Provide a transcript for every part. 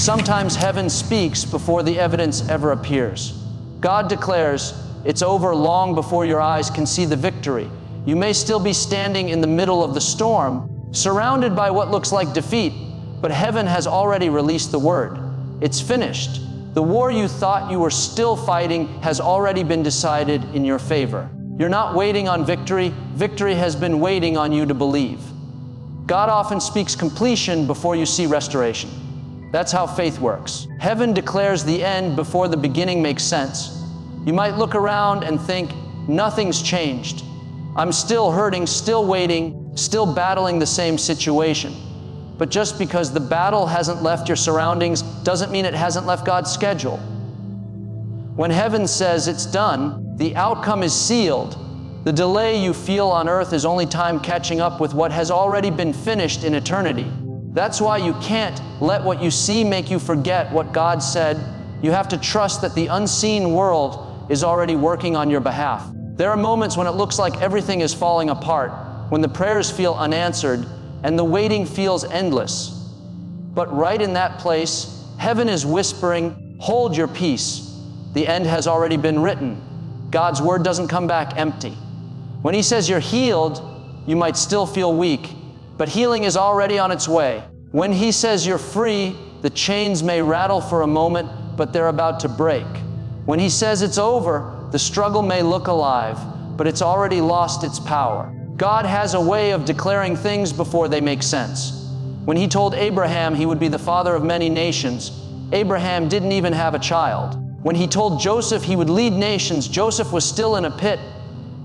Sometimes heaven speaks before the evidence ever appears. God declares, it's over long before your eyes can see the victory. You may still be standing in the middle of the storm, surrounded by what looks like defeat, but heaven has already released the word. It's finished. The war you thought you were still fighting has already been decided in your favor. You're not waiting on victory. Victory has been waiting on you to believe. God often speaks completion before you see restoration. That's how faith works. Heaven declares the end before the beginning makes sense. You might look around and think, nothing's changed. I'm still hurting, still waiting, still battling the same situation. But just because the battle hasn't left your surroundings doesn't mean it hasn't left God's schedule. When heaven says it's done, the outcome is sealed. The delay you feel on earth is only time catching up with what has already been finished in eternity. That's why you can't let what you see make you forget what God said. You have to trust that the unseen world is already working on your behalf. There are moments when it looks like everything is falling apart, when the prayers feel unanswered, and the waiting feels endless. But right in that place, heaven is whispering, hold your peace. The end has already been written. God's word doesn't come back empty. When he says you're healed, you might still feel weak, but healing is already on its way. When he says you're free, the chains may rattle for a moment, but they're about to break. When he says it's over, the struggle may look alive, but it's already lost its power. God has a way of declaring things before they make sense. When he told Abraham he would be the father of many nations, Abraham didn't even have a child. When he told Joseph he would lead nations, Joseph was still in a pit.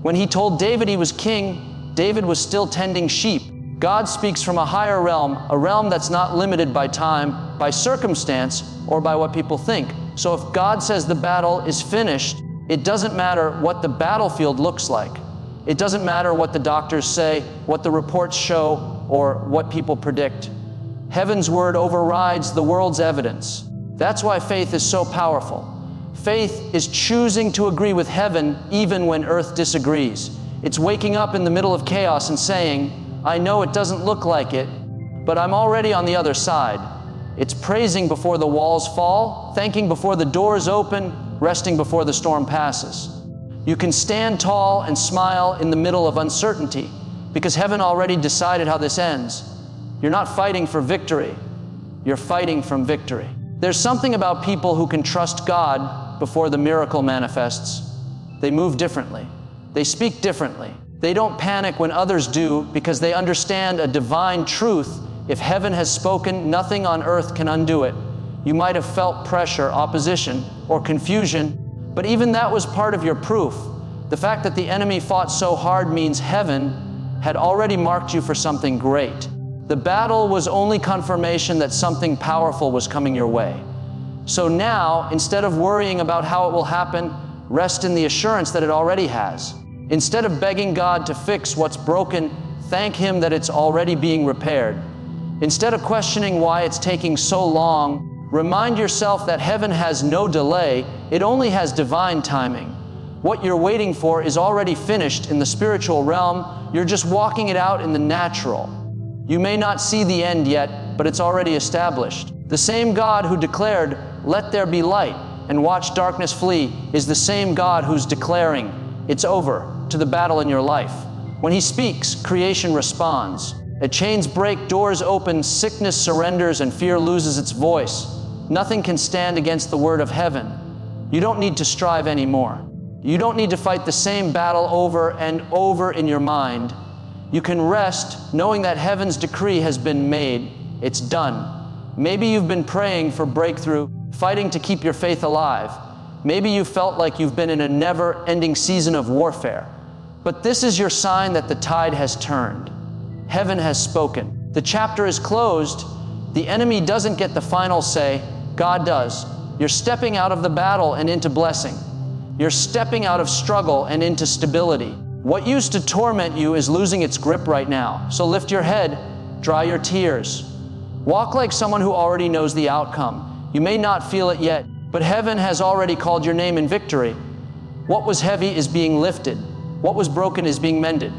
When he told David he was king, David was still tending sheep. God speaks from a higher realm, a realm that's not limited by time, by circumstance, or by what people think. So if God says the battle is finished, it doesn't matter what the battlefield looks like. It doesn't matter what the doctors say, what the reports show, or what people predict. Heaven's word overrides the world's evidence. That's why faith is so powerful. Faith is choosing to agree with heaven even when earth disagrees. It's waking up in the middle of chaos and saying, I know it doesn't look like it, but I'm already on the other side. It's praising before the walls fall, thanking before the doors open, resting before the storm passes. You can stand tall and smile in the middle of uncertainty because heaven already decided how this ends. You're not fighting for victory. You're fighting from victory. There's something about people who can trust God before the miracle manifests. They move differently. They speak differently. They don't panic when others do because they understand a divine truth. If heaven has spoken, nothing on earth can undo it. You might have felt pressure, opposition, or confusion, but even that was part of your proof. The fact that the enemy fought so hard means heaven had already marked you for something great. The battle was only confirmation that something powerful was coming your way. So now, instead of worrying about how it will happen, rest in the assurance that it already has. Instead of begging God to fix what's broken, thank him that it's already being repaired. Instead of questioning why it's taking so long, remind yourself that heaven has no delay, it only has divine timing. What you're waiting for is already finished in the spiritual realm, you're just walking it out in the natural. You may not see the end yet, but it's already established. The same God who declared, "Let there be light," and watch darkness flee, is the same God who's declaring, "It's over," to the battle in your life. When he speaks, creation responds. Chains break, doors open, sickness surrenders, and fear loses its voice. Nothing can stand against the word of heaven. You don't need to strive anymore. You don't need to fight the same battle over and over in your mind. You can rest knowing that heaven's decree has been made. It's done. Maybe you've been praying for breakthrough, fighting to keep your faith alive. Maybe you felt like you've been in a never-ending season of warfare. But this is your sign that the tide has turned. Heaven has spoken. The chapter is closed. The enemy doesn't get the final say. God does. You're stepping out of the battle and into blessing. You're stepping out of struggle and into stability. What used to torment you is losing its grip right now. So lift your head, dry your tears. Walk like someone who already knows the outcome. You may not feel it yet, but heaven has already called your name in victory. What was heavy is being lifted. What was broken is being mended.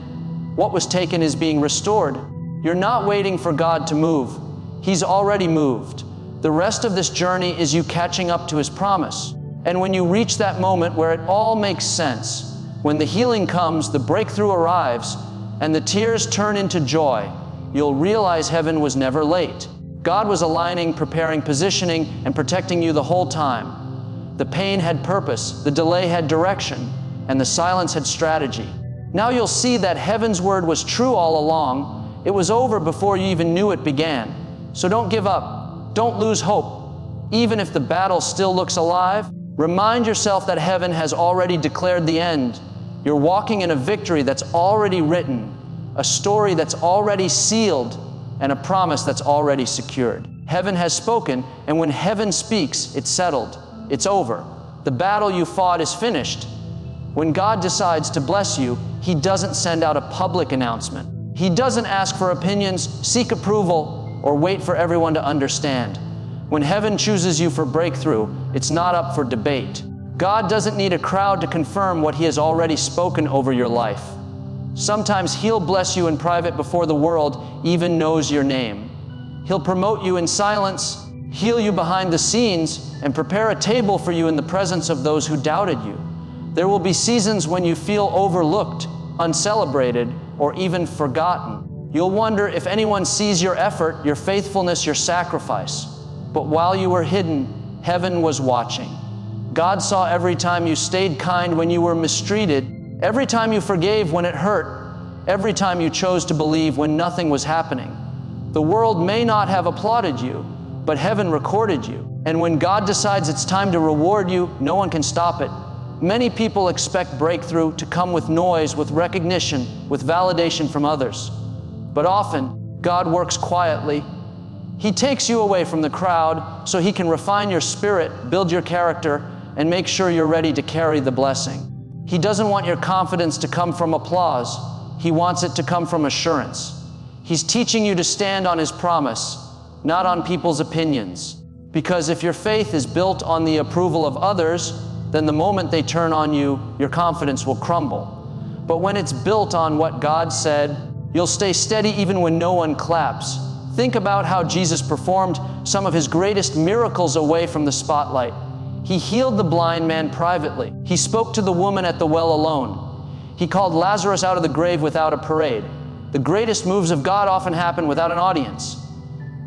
What was taken is being restored. You're not waiting for God to move. He's already moved. The rest of this journey is you catching up to His promise. And when you reach that moment where it all makes sense, when the healing comes, the breakthrough arrives, and the tears turn into joy, you'll realize heaven was never late. God was aligning, preparing, positioning, and protecting you the whole time. The pain had purpose, the delay had direction, and the silence had strategy. Now you'll see that heaven's word was true all along. It was over before you even knew it began. So don't give up. Don't lose hope. Even if the battle still looks alive, remind yourself that heaven has already declared the end. You're walking in a victory that's already written, a story that's already sealed, and a promise that's already secured. Heaven has spoken, and when heaven speaks, it's settled. It's over. The battle you fought is finished. When God decides to bless you, He doesn't send out a public announcement. He doesn't ask for opinions, seek approval, or wait for everyone to understand. When heaven chooses you for breakthrough, it's not up for debate. God doesn't need a crowd to confirm what He has already spoken over your life. Sometimes He'll bless you in private before the world even knows your name. He'll promote you in silence, heal you behind the scenes, and prepare a table for you in the presence of those who doubted you. There will be seasons when you feel overlooked, uncelebrated, or even forgotten. You'll wonder if anyone sees your effort, your faithfulness, your sacrifice. But while you were hidden, heaven was watching. God saw every time you stayed kind when you were mistreated, every time you forgave when it hurt, every time you chose to believe when nothing was happening. The world may not have applauded you, but heaven recorded you. And when God decides it's time to reward you, no one can stop it. Many people expect breakthrough to come with noise, with recognition, with validation from others. But often, God works quietly. He takes you away from the crowd so He can refine your spirit, build your character, and make sure you're ready to carry the blessing. He doesn't want your confidence to come from applause. He wants it to come from assurance. He's teaching you to stand on His promise, not on people's opinions. Because if your faith is built on the approval of others, then the moment they turn on you, your confidence will crumble. But when it's built on what God said, you'll stay steady even when no one claps. Think about how Jesus performed some of His greatest miracles away from the spotlight. He healed the blind man privately. He spoke to the woman at the well alone. He called Lazarus out of the grave without a parade. The greatest moves of God often happen without an audience.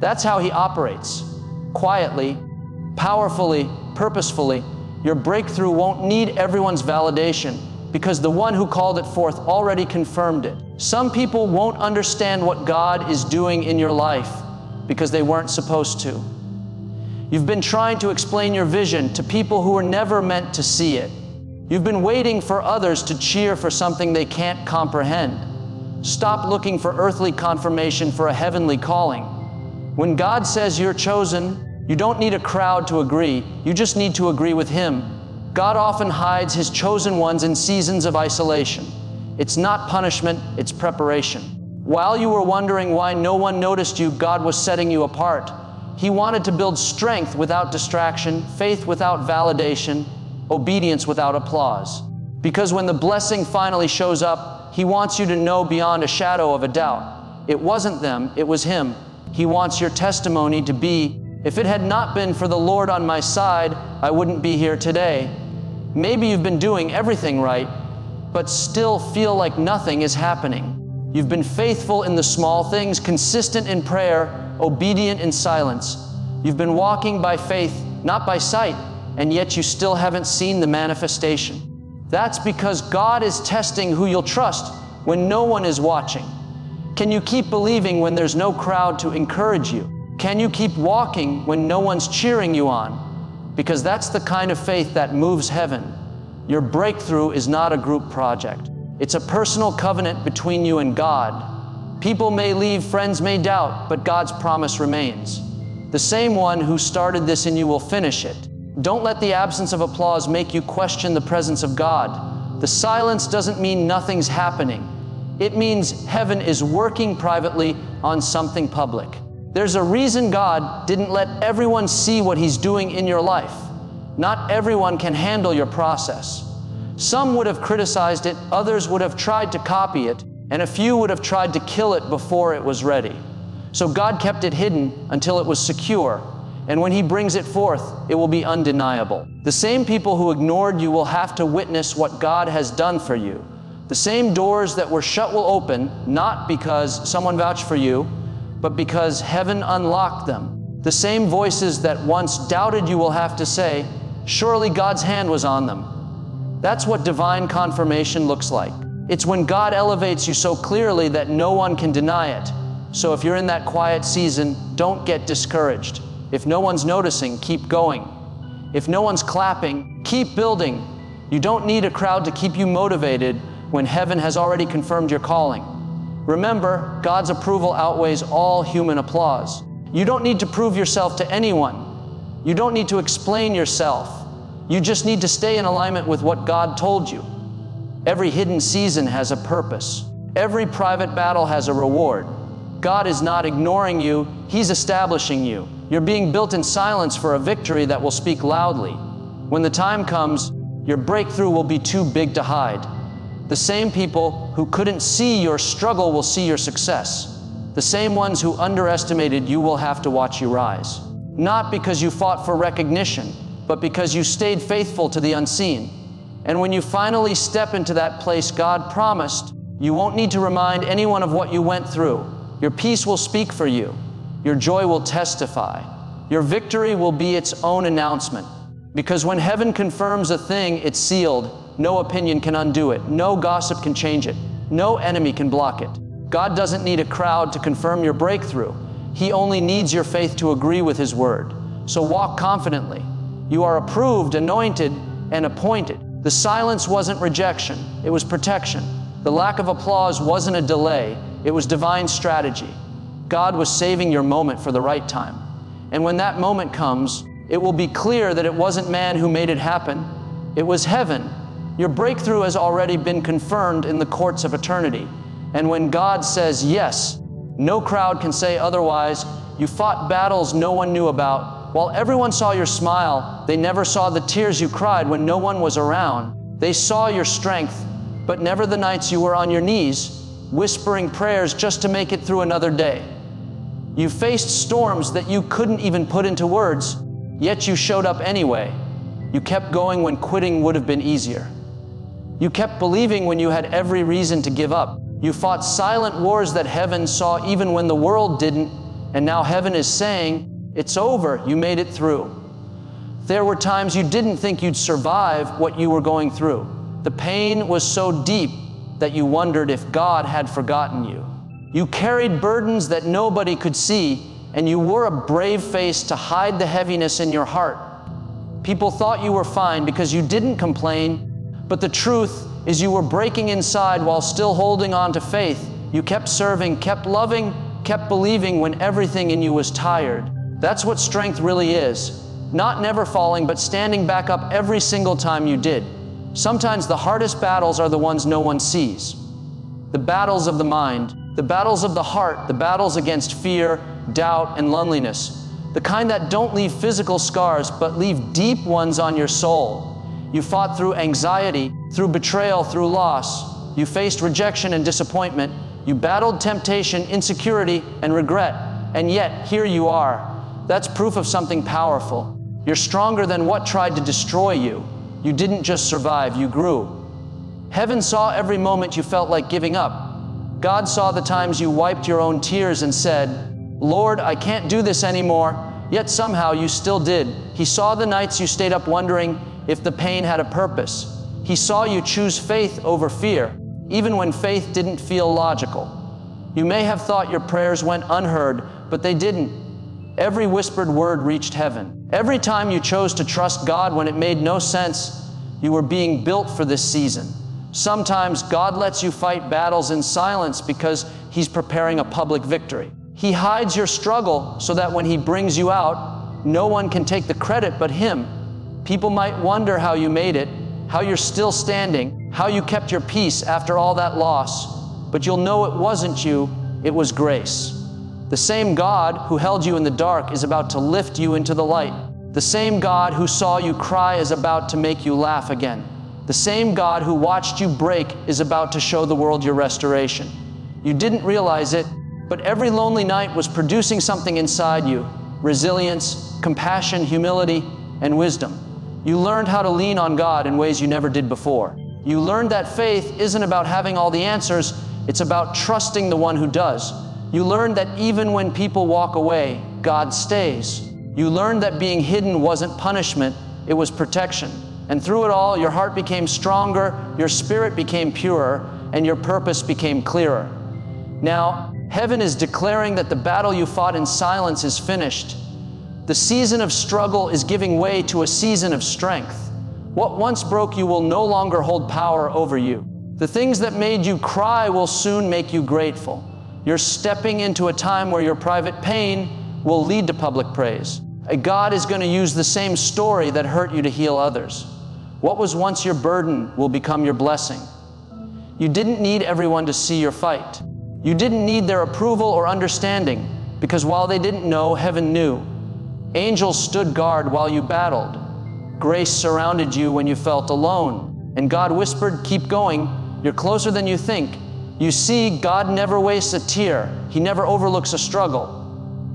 That's how He operates. Quietly, powerfully, purposefully. Your breakthrough won't need everyone's validation because the one who called it forth already confirmed it. Some people won't understand what God is doing in your life because they weren't supposed to. You've been trying to explain your vision to people who were never meant to see it. You've been waiting for others to cheer for something they can't comprehend. Stop looking for earthly confirmation for a heavenly calling. When God says you're chosen, you don't need a crowd to agree. You just need to agree with Him. God often hides His chosen ones in seasons of isolation. It's not punishment, it's preparation. While you were wondering why no one noticed you, God was setting you apart. He wanted to build strength without distraction, faith without validation, obedience without applause. Because when the blessing finally shows up, He wants you to know beyond a shadow of a doubt. It wasn't them, it was Him. He wants your testimony to be, if it had not been for the Lord on my side, I wouldn't be here today. Maybe you've been doing everything right, but still feel like nothing is happening. You've been faithful in the small things, consistent in prayer, obedient in silence. You've been walking by faith, not by sight, and yet you still haven't seen the manifestation. That's because God is testing who you'll trust when no one is watching. Can you keep believing when there's no crowd to encourage you? Can you keep walking when no one's cheering you on? Because that's the kind of faith that moves heaven. Your breakthrough is not a group project. It's a personal covenant between you and God. People may leave, friends may doubt, but God's promise remains. The same one who started this in you will finish it. Don't let the absence of applause make you question the presence of God. The silence doesn't mean nothing's happening. It means heaven is working privately on something public. There's a reason God didn't let everyone see what He's doing in your life. Not everyone can handle your process. Some would have criticized it, others would have tried to copy it, and a few would have tried to kill it before it was ready. So God kept it hidden until it was secure. And when He brings it forth, it will be undeniable. The same people who ignored you will have to witness what God has done for you. The same doors that were shut will open, not because someone vouched for you, but because heaven unlocked them. The same voices that once doubted you will have to say, surely God's hand was on them. That's what divine confirmation looks like. It's when God elevates you so clearly that no one can deny it. So if you're in that quiet season, don't get discouraged. If no one's noticing, keep going. If no one's clapping, keep building. You don't need a crowd to keep you motivated when heaven has already confirmed your calling. Remember, God's approval outweighs all human applause. You don't need to prove yourself to anyone. You don't need to explain yourself. You just need to stay in alignment with what God told you. Every hidden season has a purpose. Every private battle has a reward. God is not ignoring you, He's establishing you. You're being built in silence for a victory that will speak loudly. When the time comes, your breakthrough will be too big to hide. The same people who couldn't see your struggle will see your success. The same ones who underestimated you will have to watch you rise. Not because you fought for recognition, but because you stayed faithful to the unseen. And when you finally step into that place God promised, you won't need to remind anyone of what you went through. Your peace will speak for you. Your joy will testify. Your victory will be its own announcement. Because when heaven confirms a thing, it's sealed. No opinion can undo it. No gossip can change it. No enemy can block it. God doesn't need a crowd to confirm your breakthrough. He only needs your faith to agree with His word. So walk confidently. You are approved, anointed, and appointed. The silence wasn't rejection. It was protection. The lack of applause wasn't a delay. It was divine strategy. God was saving your moment for the right time. And when that moment comes, it will be clear that it wasn't man who made it happen. It was heaven. Your breakthrough has already been confirmed in the courts of eternity. And when God says yes, no crowd can say otherwise. You fought battles no one knew about. While everyone saw your smile, they never saw the tears you cried when no one was around. They saw your strength, but never the nights you were on your knees, whispering prayers just to make it through another day. You faced storms that you couldn't even put into words, yet you showed up anyway. You kept going when quitting would have been easier. You kept believing when you had every reason to give up. You fought silent wars that heaven saw even when the world didn't, and now heaven is saying, it's over, you made it through. There were times you didn't think you'd survive what you were going through. The pain was so deep that you wondered if God had forgotten you. You carried burdens that nobody could see, and you wore a brave face to hide the heaviness in your heart. People thought you were fine because you didn't complain, but the truth is you were breaking inside while still holding on to faith. You kept serving, kept loving, kept believing when everything in you was tired. That's what strength really is. Not never falling, but standing back up every single time you did. Sometimes the hardest battles are the ones no one sees. The battles of the mind, the battles of the heart, the battles against fear, doubt, and loneliness. The kind that don't leave physical scars, but leave deep ones on your soul. You fought through anxiety, through betrayal, through loss. You faced rejection and disappointment. You battled temptation, insecurity, and regret. And yet, here you are. That's proof of something powerful. You're stronger than what tried to destroy you. You didn't just survive, you grew. Heaven saw every moment you felt like giving up. God saw the times you wiped your own tears and said, Lord, I can't do this anymore. Yet somehow you still did. He saw the nights you stayed up wondering if the pain had a purpose. He saw you choose faith over fear, even when faith didn't feel logical. You may have thought your prayers went unheard, but they didn't. Every whispered word reached heaven. Every time you chose to trust God when it made no sense, you were being built for this season. Sometimes God lets you fight battles in silence because He's preparing a public victory. He hides your struggle so that when He brings you out, no one can take the credit but Him. People might wonder how you made it, how you're still standing, how you kept your peace after all that loss. But you'll know it wasn't you, it was grace. The same God who held you in the dark is about to lift you into the light. The same God who saw you cry is about to make you laugh again. The same God who watched you break is about to show the world your restoration. You didn't realize it, but every lonely night was producing something inside you. resilience, compassion, humility, and wisdom. You learned how to lean on God in ways you never did before. You learned that faith isn't about having all the answers, it's about trusting the one who does. You learned that even when people walk away, God stays. You learned that being hidden wasn't punishment, it was protection. And through it all, your heart became stronger, your spirit became purer, and your purpose became clearer. Now, heaven is declaring that the battle you fought in silence is finished. The season of struggle is giving way to a season of strength. What once broke you will no longer hold power over you. The things that made you cry will soon make you grateful. You're stepping into a time where your private pain will lead to public praise. God is going to use the same story that hurt you to heal others. What was once your burden will become your blessing. You didn't need everyone to see your fight. You didn't need their approval or understanding, because while they didn't know, heaven knew. Angels stood guard while you battled. Grace surrounded you when you felt alone. And God whispered, "Keep going. You're closer than you think." You see, God never wastes a tear. He never overlooks a struggle.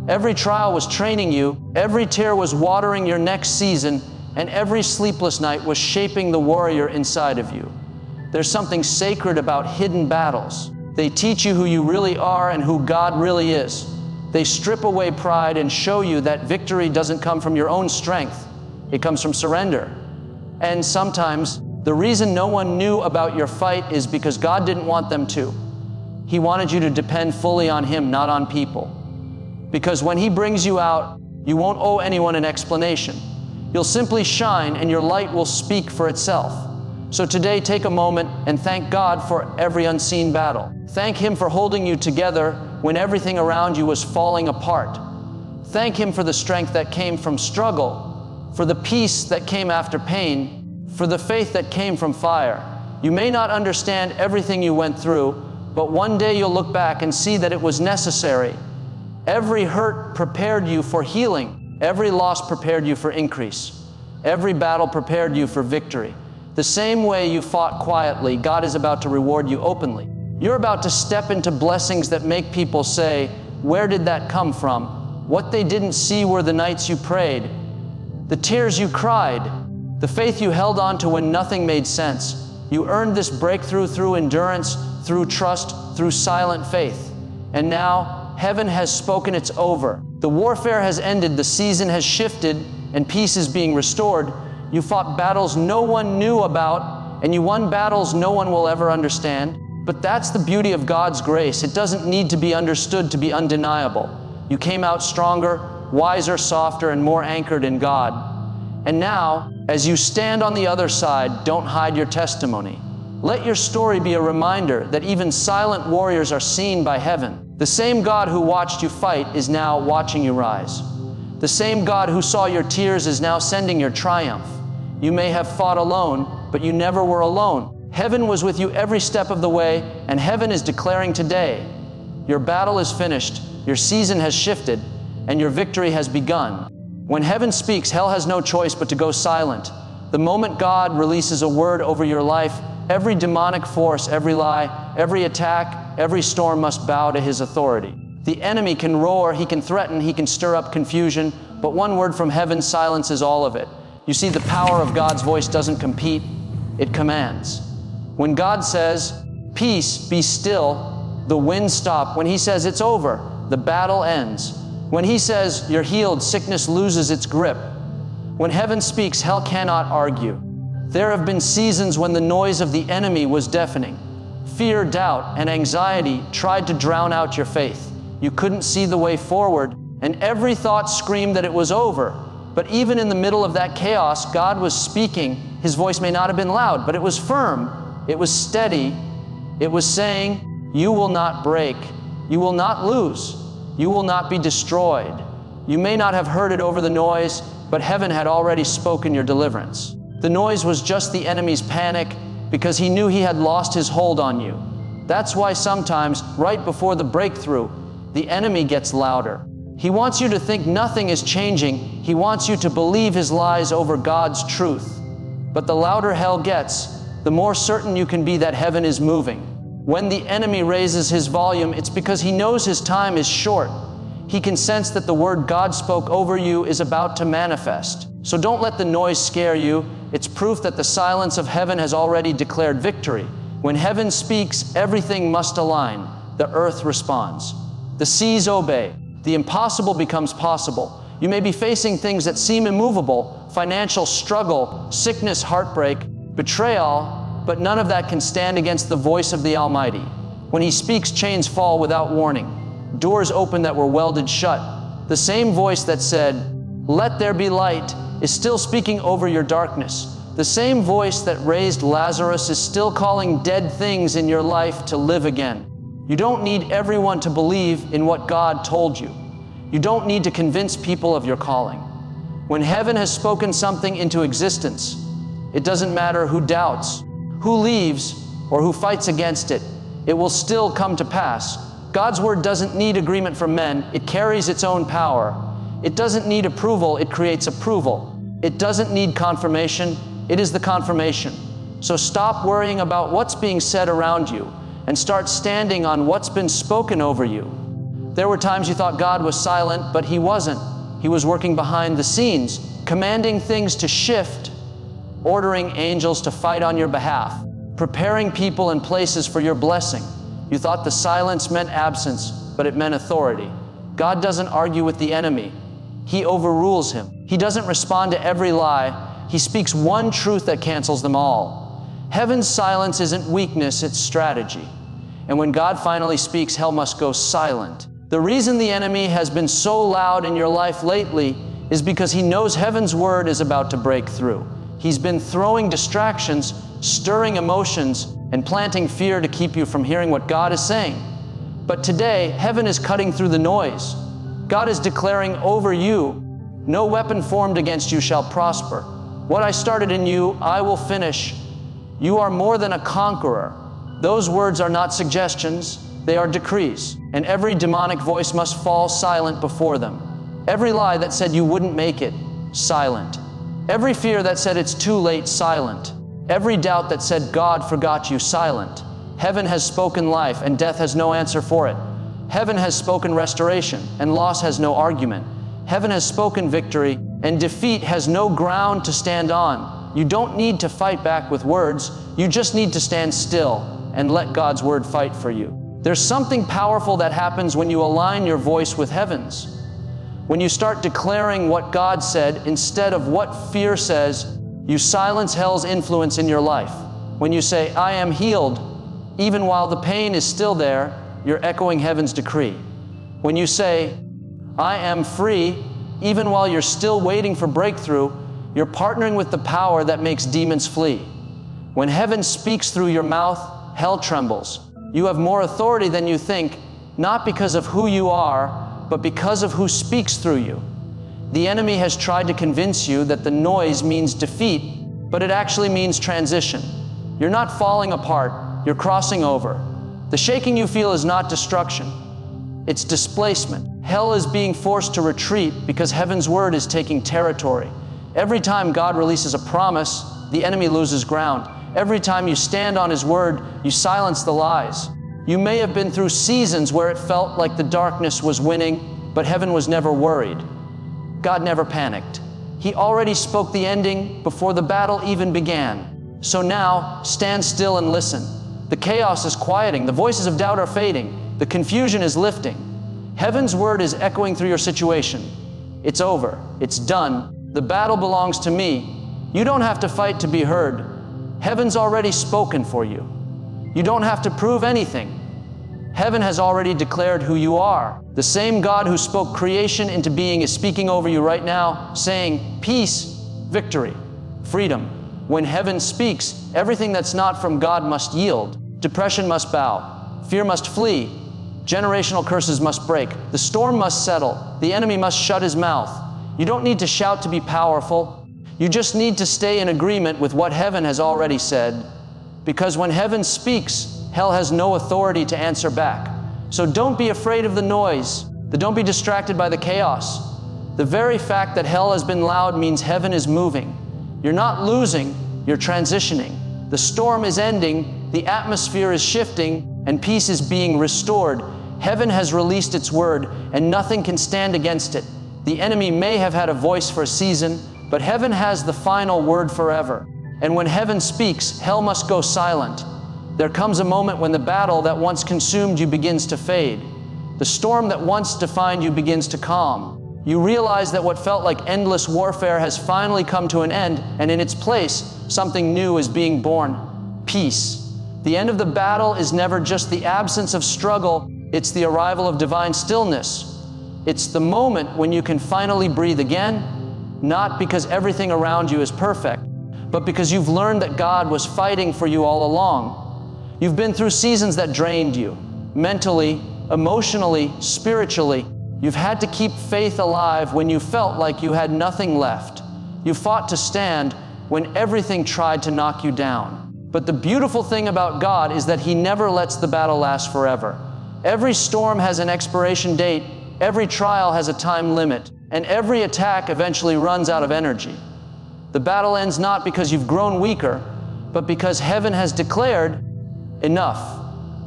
Every trial was training you. Every tear was watering your next season. And every sleepless night was shaping the warrior inside of you. There's something sacred about hidden battles. They teach you who you really are and who God really is. They strip away pride and show you that victory doesn't come from your own strength. It comes from surrender. And sometimes, the reason no one knew about your fight is because God didn't want them to. He wanted you to depend fully on Him, not on people. Because when He brings you out, you won't owe anyone an explanation. You'll simply shine and your light will speak for itself. So today, take a moment and thank God for every unseen battle. Thank Him for holding you together when everything around you was falling apart. Thank Him for the strength that came from struggle, for the peace that came after pain, for the faith that came from fire. You may not understand everything you went through, but one day you'll look back and see that it was necessary. Every hurt prepared you for healing. Every loss prepared you for increase. Every battle prepared you for victory. The same way you fought quietly, God is about to reward you openly. You're about to step into blessings that make people say, "Where did that come from?" What they didn't see were the nights you prayed, the tears you cried, the faith you held on to when nothing made sense. You earned this breakthrough through endurance, through trust, through silent faith. And now, heaven has spoken, it's over. The warfare has ended, the season has shifted, and peace is being restored. You fought battles no one knew about, and you won battles no one will ever understand. But that's the beauty of God's grace. It doesn't need to be understood to be undeniable. You came out stronger, wiser, softer, and more anchored in God. And now, as you stand on the other side, don't hide your testimony. Let your story be a reminder that even silent warriors are seen by heaven. The same God who watched you fight is now watching you rise. The same God who saw your tears is now sending your triumph. You may have fought alone, but you never were alone. Heaven was with you every step of the way, and heaven is declaring today, your battle is finished, your season has shifted, and your victory has begun. When heaven speaks, hell has no choice but to go silent. The moment God releases a word over your life, every demonic force, every lie, every attack, every storm must bow to His authority. The enemy can roar, he can threaten, he can stir up confusion, but one word from heaven silences all of it. You see, the power of God's voice doesn't compete, it commands. When God says, "Peace, be still," the winds stop. When He says it's over, the battle ends. When He says you're healed, sickness loses its grip. When heaven speaks, hell cannot argue. There have been seasons when the noise of the enemy was deafening. Fear, doubt, and anxiety tried to drown out your faith. You couldn't see the way forward, and every thought screamed that it was over. But even in the middle of that chaos, God was speaking. His voice may not have been loud, but it was firm. It was steady. It was saying, "You will not break. You will not lose. You will not be destroyed." You may not have heard it over the noise, but heaven had already spoken your deliverance. The noise was just the enemy's panic because he knew he had lost his hold on you. That's why sometimes, right before the breakthrough, the enemy gets louder. He wants you to think nothing is changing. He wants you to believe his lies over God's truth. But the louder hell gets, the more certain you can be that heaven is moving. When the enemy raises his volume, it's because he knows his time is short. He can sense that the word God spoke over you is about to manifest. So don't let the noise scare you. It's proof that the silence of heaven has already declared victory. When heaven speaks, everything must align. The earth responds. The seas obey. The impossible becomes possible. You may be facing things that seem immovable, financial struggle, sickness, heartbreak, betrayal, but none of that can stand against the voice of the Almighty. When He speaks, chains fall without warning. Doors open that were welded shut. The same voice that said, "Let there be light," is still speaking over your darkness. The same voice that raised Lazarus is still calling dead things in your life to live again. You don't need everyone to believe in what God told you. You don't need to convince people of your calling. When heaven has spoken something into existence, it doesn't matter who doubts, who leaves, or who fights against it. It will still come to pass. God's word doesn't need agreement from men. It carries its own power. It doesn't need approval. It creates approval. It doesn't need confirmation. It is the confirmation. So stop worrying about what's being said around you and start standing on what's been spoken over you. There were times you thought God was silent, but He wasn't. He was working behind the scenes, commanding things to shift, ordering angels to fight on your behalf, preparing people and places for your blessing. You thought the silence meant absence, but it meant authority. God doesn't argue with the enemy. He overrules him. He doesn't respond to every lie. He speaks one truth that cancels them all. Heaven's silence isn't weakness, it's strategy. And when God finally speaks, hell must go silent. The reason the enemy has been so loud in your life lately is because he knows heaven's word is about to break through. He's been throwing distractions, stirring emotions, and planting fear to keep you from hearing what God is saying. But today, heaven is cutting through the noise. God is declaring over you, "No weapon formed against you shall prosper. What I started in you, I will finish. You are more than a conqueror." Those words are not suggestions, they are decrees. And every demonic voice must fall silent before them. Every lie that said you wouldn't make it, silent. Every fear that said it's too late, silent. Every doubt that said God forgot you, silent. Heaven has spoken life, and death has no answer for it. Heaven has spoken restoration, and loss has no argument. Heaven has spoken victory, and defeat has no ground to stand on. You don't need to fight back with words. You just need to stand still and let God's word fight for you. There's something powerful that happens when you align your voice with heaven's. When you start declaring what God said instead of what fear says, you silence hell's influence in your life. When you say, "I am healed," even while the pain is still there, you're echoing heaven's decree. When you say, "I am free," even while you're still waiting for breakthrough, you're partnering with the power that makes demons flee. When heaven speaks through your mouth, hell trembles. You have more authority than you think, not because of who you are, but because of who speaks through you. The enemy has tried to convince you that the noise means defeat, but it actually means transition. You're not falling apart, you're crossing over. The shaking you feel is not destruction, it's displacement. Hell is being forced to retreat because heaven's word is taking territory. Every time God releases a promise, the enemy loses ground. Every time you stand on His word, you silence the lies. You may have been through seasons where it felt like the darkness was winning, but heaven was never worried. God never panicked. He already spoke the ending before the battle even began. So now, stand still and listen. The chaos is quieting. The voices of doubt are fading. The confusion is lifting. Heaven's word is echoing through your situation. It's over. It's done. The battle belongs to me. You don't have to fight to be heard. Heaven's already spoken for you. You don't have to prove anything. Heaven has already declared who you are. The same God who spoke creation into being is speaking over you right now, saying, peace, victory, freedom. When heaven speaks, everything that's not from God must yield. Depression must bow. Fear must flee. Generational curses must break. The storm must settle. The enemy must shut his mouth. You don't need to shout to be powerful. You just need to stay in agreement with what heaven has already said. Because when heaven speaks, hell has no authority to answer back. So don't be afraid of the noise. Don't be distracted by the chaos. The very fact that hell has been loud means heaven is moving. You're not losing, you're transitioning. The storm is ending, the atmosphere is shifting, and peace is being restored. Heaven has released its word, and nothing can stand against it. The enemy may have had a voice for a season, but heaven has the final word forever. And when heaven speaks, hell must go silent. There comes a moment when the battle that once consumed you begins to fade. The storm that once defined you begins to calm. You realize that what felt like endless warfare has finally come to an end, and in its place, something new is being born: peace. The end of the battle is never just the absence of struggle, it's the arrival of divine stillness. It's the moment when you can finally breathe again, not because everything around you is perfect, but because you've learned that God was fighting for you all along. You've been through seasons that drained you, mentally, emotionally, spiritually. You've had to keep faith alive when you felt like you had nothing left. You fought to stand when everything tried to knock you down. But the beautiful thing about God is that He never lets the battle last forever. Every storm has an expiration date, every trial has a time limit, and every attack eventually runs out of energy. The battle ends not because you've grown weaker, but because heaven has declared enough.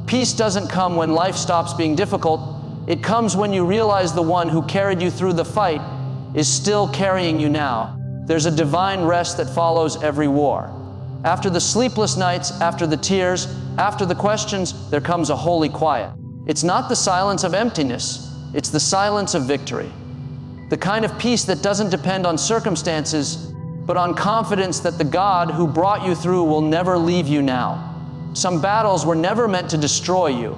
Peace doesn't come when life stops being difficult. It comes when you realize the one who carried you through the fight is still carrying you now. There's a divine rest that follows every war. After the sleepless nights, after the tears, after the questions, there comes a holy quiet. It's not the silence of emptiness, it's the silence of victory. The kind of peace that doesn't depend on circumstances, but on confidence that the God who brought you through will never leave you now. Some battles were never meant to destroy you.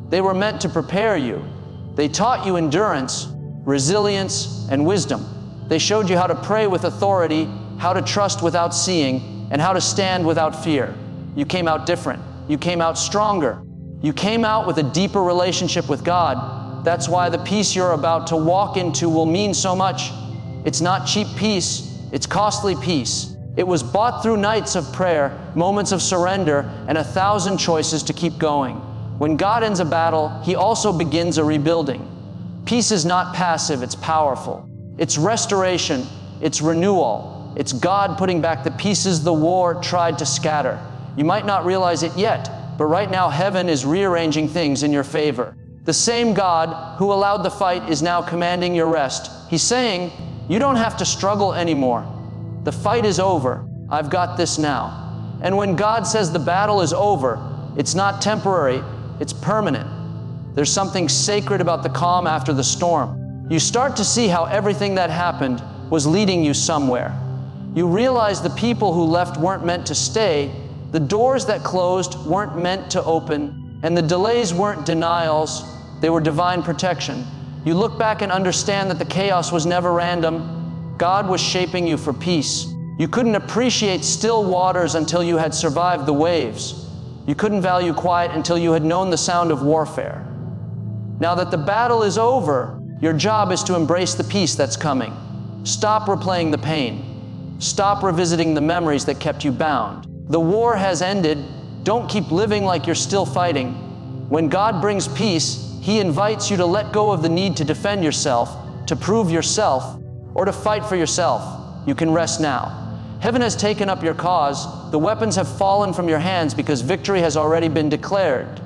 They were meant to prepare you. They taught you endurance, resilience, and wisdom. They showed you how to pray with authority, how to trust without seeing, and how to stand without fear. You came out different. You came out stronger. You came out with a deeper relationship with God. That's why the peace you're about to walk into will mean so much. It's not cheap peace, it's costly peace. It was bought through nights of prayer, moments of surrender, and 1,000 choices to keep going. When God ends a battle, He also begins a rebuilding. Peace is not passive, it's powerful. It's restoration, it's renewal. It's God putting back the pieces the war tried to scatter. You might not realize it yet, but right now heaven is rearranging things in your favor. The same God who allowed the fight is now commanding your rest. He's saying, you don't have to struggle anymore. The fight is over. I've got this now. And when God says the battle is over, it's not temporary, it's permanent. There's something sacred about the calm after the storm. You start to see how everything that happened was leading you somewhere. You realize the people who left weren't meant to stay, the doors that closed weren't meant to open, and the delays weren't denials, they were divine protection. You look back and understand that the chaos was never random. God was shaping you for peace. You couldn't appreciate still waters until you had survived the waves. You couldn't value quiet until you had known the sound of warfare. Now that the battle is over, your job is to embrace the peace that's coming. Stop replaying the pain. Stop revisiting the memories that kept you bound. The war has ended. Don't keep living like you're still fighting. When God brings peace, He invites you to let go of the need to defend yourself, to prove yourself, or to fight for yourself. You can rest now. Heaven has taken up your cause. The weapons have fallen from your hands because victory has already been declared.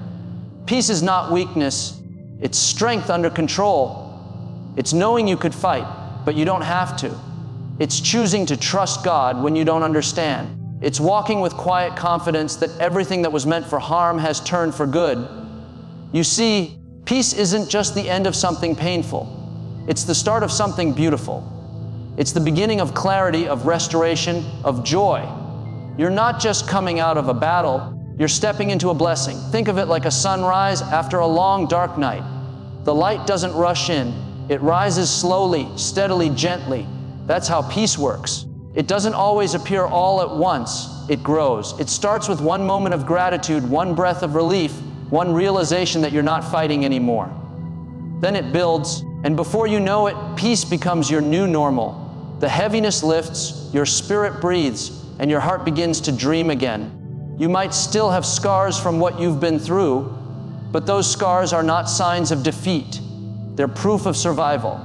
Peace is not weakness. It's strength under control. It's knowing you could fight, but you don't have to. It's choosing to trust God when you don't understand. It's walking with quiet confidence that everything that was meant for harm has turned for good. You see, peace isn't just the end of something painful. It's the start of something beautiful. It's the beginning of clarity, of restoration, of joy. You're not just coming out of a battle, you're stepping into a blessing. Think of it like a sunrise after a long, dark night. The light doesn't rush in. It rises slowly, steadily, gently. That's how peace works. It doesn't always appear all at once. It grows. It starts with one moment of gratitude, one breath of relief, one realization that you're not fighting anymore. Then it builds, and before you know it, peace becomes your new normal. The heaviness lifts, your spirit breathes, and your heart begins to dream again. You might still have scars from what you've been through, but those scars are not signs of defeat. They're proof of survival.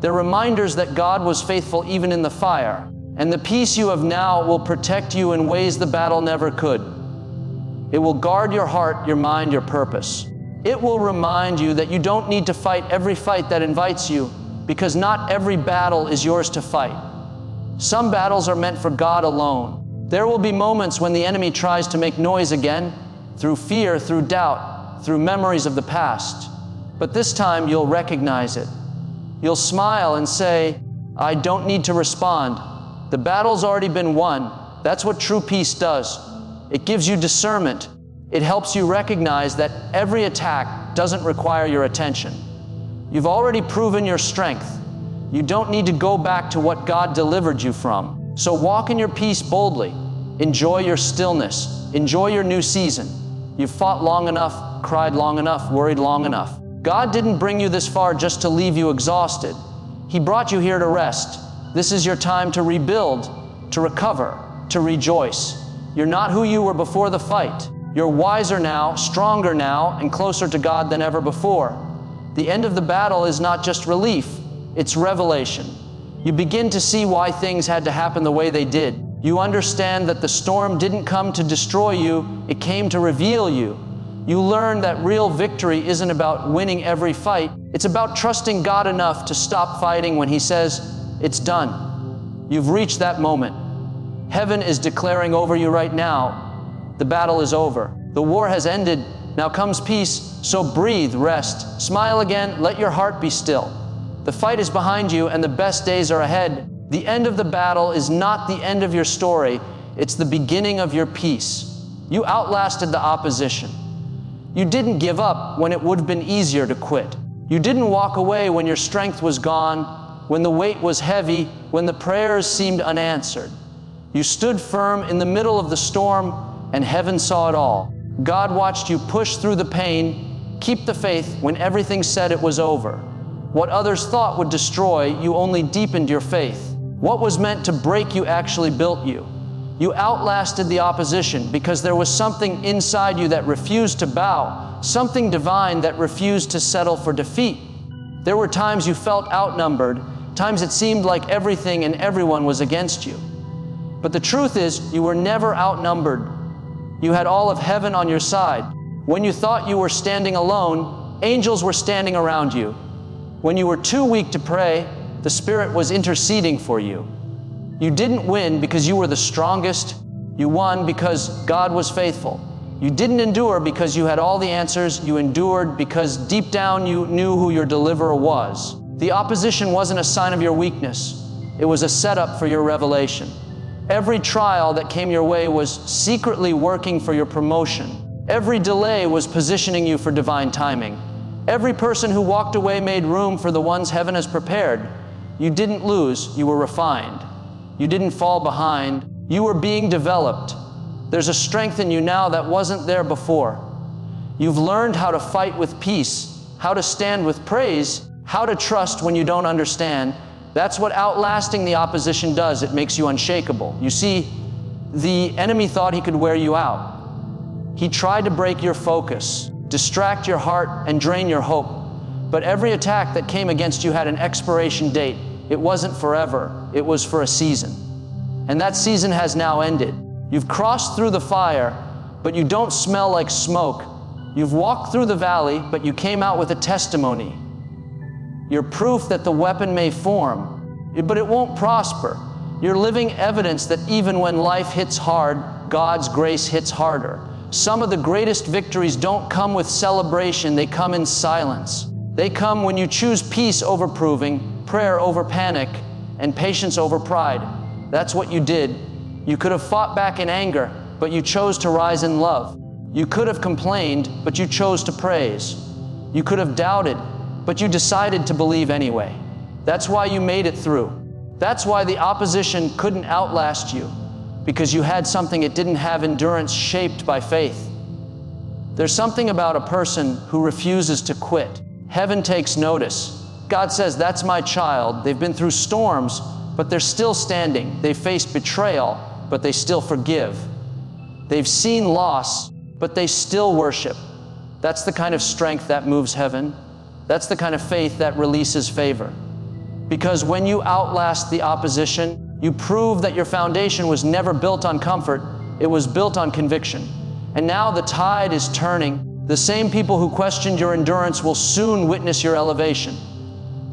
They're reminders that God was faithful even in the fire, and the peace you have now will protect you in ways the battle never could. It will guard your heart, your mind, your purpose. It will remind you that you don't need to fight every fight that invites you, because not every battle is yours to fight. Some battles are meant for God alone. There will be moments when the enemy tries to make noise again, through fear, through doubt, through memories of the past. But this time you'll recognize it. You'll smile and say, I don't need to respond. The battle's already been won. That's what true peace does. It gives you discernment. It helps you recognize that every attack doesn't require your attention. You've already proven your strength. You don't need to go back to what God delivered you from. So walk in your peace boldly. Enjoy your stillness. Enjoy your new season. You've fought long enough, cried long enough, worried long enough. God didn't bring you this far just to leave you exhausted. He brought you here to rest. This is your time to rebuild, to recover, to rejoice. You're not who you were before the fight. You're wiser now, stronger now, and closer to God than ever before. The end of the battle is not just relief, it's revelation. You begin to see why things had to happen the way they did. You understand that the storm didn't come to destroy you, it came to reveal you. You learn that real victory isn't about winning every fight, it's about trusting God enough to stop fighting when He says, it's done. You've reached that moment. Heaven is declaring over you right now, the battle is over. The war has ended. Now comes peace. So breathe, rest, smile again, let your heart be still. The fight is behind you and the best days are ahead. The end of the battle is not the end of your story. It's the beginning of your peace. You outlasted the opposition. You didn't give up when it would have been easier to quit. You didn't walk away when your strength was gone, when the weight was heavy, when the prayers seemed unanswered. You stood firm in the middle of the storm, and heaven saw it all. God watched you push through the pain, keep the faith when everything said it was over. What others thought would destroy, you only deepened your faith. What was meant to break you actually built you. You outlasted the opposition because there was something inside you that refused to bow, something divine that refused to settle for defeat. There were times you felt outnumbered, times it seemed like everything and everyone was against you. But the truth is, you were never outnumbered. You had all of heaven on your side. When you thought you were standing alone, angels were standing around you. When you were too weak to pray, the Spirit was interceding for you. You didn't win because you were the strongest. You won because God was faithful. You didn't endure because you had all the answers. You endured because deep down you knew who your deliverer was. The opposition wasn't a sign of your weakness. It was a setup for your revelation. Every trial that came your way was secretly working for your promotion. Every delay was positioning you for divine timing. Every person who walked away made room for the ones heaven has prepared. You didn't lose, you were refined. You didn't fall behind, you were being developed. There's a strength in you now that wasn't there before. You've learned how to fight with peace, how to stand with praise, how to trust when you don't understand. That's what outlasting the opposition does. It makes you unshakable. You see, the enemy thought he could wear you out. He tried to break your focus, distract your heart, and drain your hope. But every attack that came against you had an expiration date. It wasn't forever. It was for a season. And that season has now ended. You've crossed through the fire, but you don't smell like smoke. You've walked through the valley, but you came out with a testimony. You're proof that the weapon may form, but it won't prosper. You're living evidence that even when life hits hard, God's grace hits harder. Some of the greatest victories don't come with celebration, they come in silence. They come when you choose peace over proving, prayer over panic, and patience over pride. That's what you did. You could have fought back in anger, but you chose to rise in love. You could have complained, but you chose to praise. You could have doubted, but you decided to believe anyway. That's why you made it through. That's why the opposition couldn't outlast you, because you had something it didn't have, endurance shaped by faith. There's something about a person who refuses to quit. Heaven takes notice. God says, that's my child. They've been through storms, but they're still standing. They've faced betrayal, but they still forgive. They've seen loss, but they still worship. That's the kind of strength that moves heaven. That's the kind of faith that releases favor. Because when you outlast the opposition, you prove that your foundation was never built on comfort, it was built on conviction. And now the tide is turning. The same people who questioned your endurance will soon witness your elevation.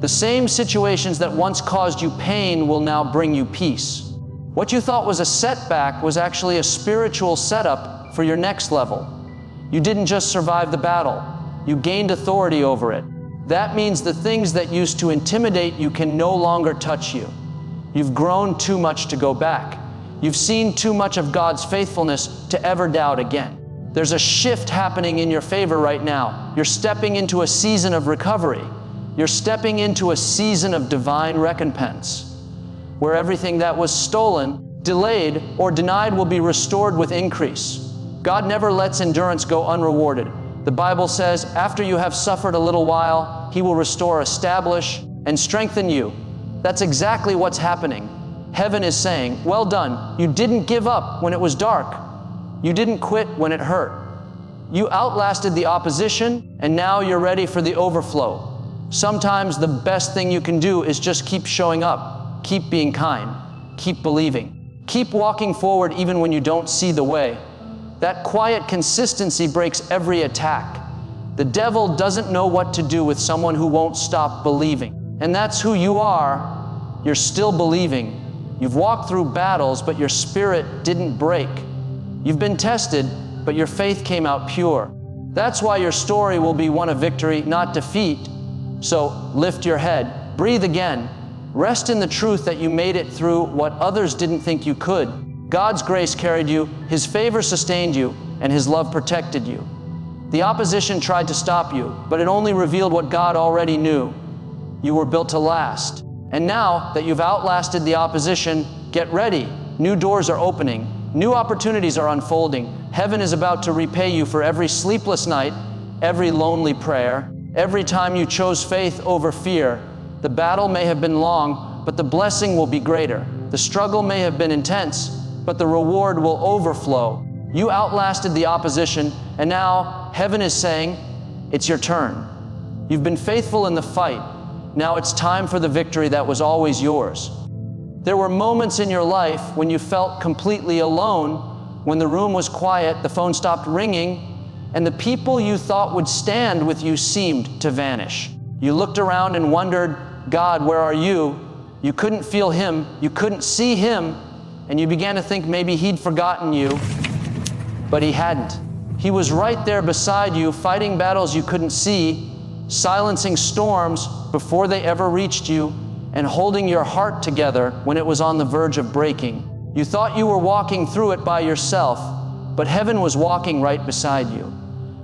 The same situations that once caused you pain will now bring you peace. What you thought was a setback was actually a spiritual setup for your next level. You didn't just survive the battle, you gained authority over it. That means the things that used to intimidate you can no longer touch you. You've grown too much to go back. You've seen too much of God's faithfulness to ever doubt again. There's a shift happening in your favor right now. You're stepping into a season of recovery. You're stepping into a season of divine recompense, where everything that was stolen, delayed, or denied will be restored with increase. God never lets endurance go unrewarded. The Bible says, after you have suffered a little while, He will restore, establish, and strengthen you. That's exactly what's happening. Heaven is saying, well done. You didn't give up when it was dark. You didn't quit when it hurt. You outlasted the opposition, and now you're ready for the overflow. Sometimes the best thing you can do is just keep showing up, keep being kind, keep believing, keep walking forward even when you don't see the way. That quiet consistency breaks every attack. The devil doesn't know what to do with someone who won't stop believing. And that's who you are. You're still believing. You've walked through battles, but your spirit didn't break. You've been tested, but your faith came out pure. That's why your story will be one of victory, not defeat. So lift your head, breathe again, rest in the truth that you made it through what others didn't think you could. God's grace carried you, His favor sustained you, and His love protected you. The opposition tried to stop you, but it only revealed what God already knew. You were built to last. And now that you've outlasted the opposition, get ready. New doors are opening. New opportunities are unfolding. Heaven is about to repay you for every sleepless night, every lonely prayer, every time you chose faith over fear. The battle may have been long, but the blessing will be greater. The struggle may have been intense, but the reward will overflow. You outlasted the opposition, and now heaven is saying, it's your turn. You've been faithful in the fight. Now it's time for the victory that was always yours. There were moments in your life when you felt completely alone, when the room was quiet, the phone stopped ringing, and the people you thought would stand with you seemed to vanish. You looked around and wondered, God, where are you? You couldn't feel Him, you couldn't see Him, and you began to think maybe He'd forgotten you, but He hadn't. He was right there beside you, fighting battles you couldn't see, silencing storms before they ever reached you, and holding your heart together when it was on the verge of breaking. You thought you were walking through it by yourself, but heaven was walking right beside you.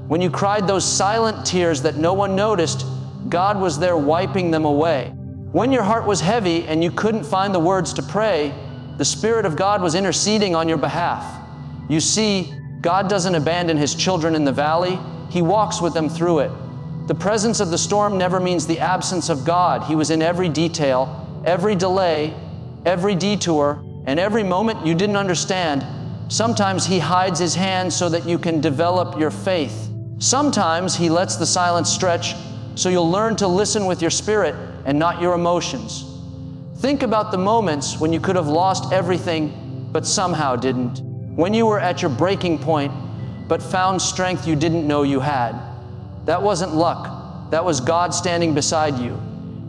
When you cried those silent tears that no one noticed, God was there wiping them away. When your heart was heavy and you couldn't find the words to pray, the Spirit of God was interceding on your behalf. You see, God doesn't abandon His children in the valley. He walks with them through it. The presence of the storm never means the absence of God. He was in every detail, every delay, every detour, and every moment you didn't understand. Sometimes He hides His hand so that you can develop your faith. Sometimes He lets the silence stretch so you'll learn to listen with your spirit and not your emotions. Think about the moments when you could have lost everything, but somehow didn't. When you were at your breaking point, but found strength you didn't know you had. That wasn't luck. That was God standing beside you.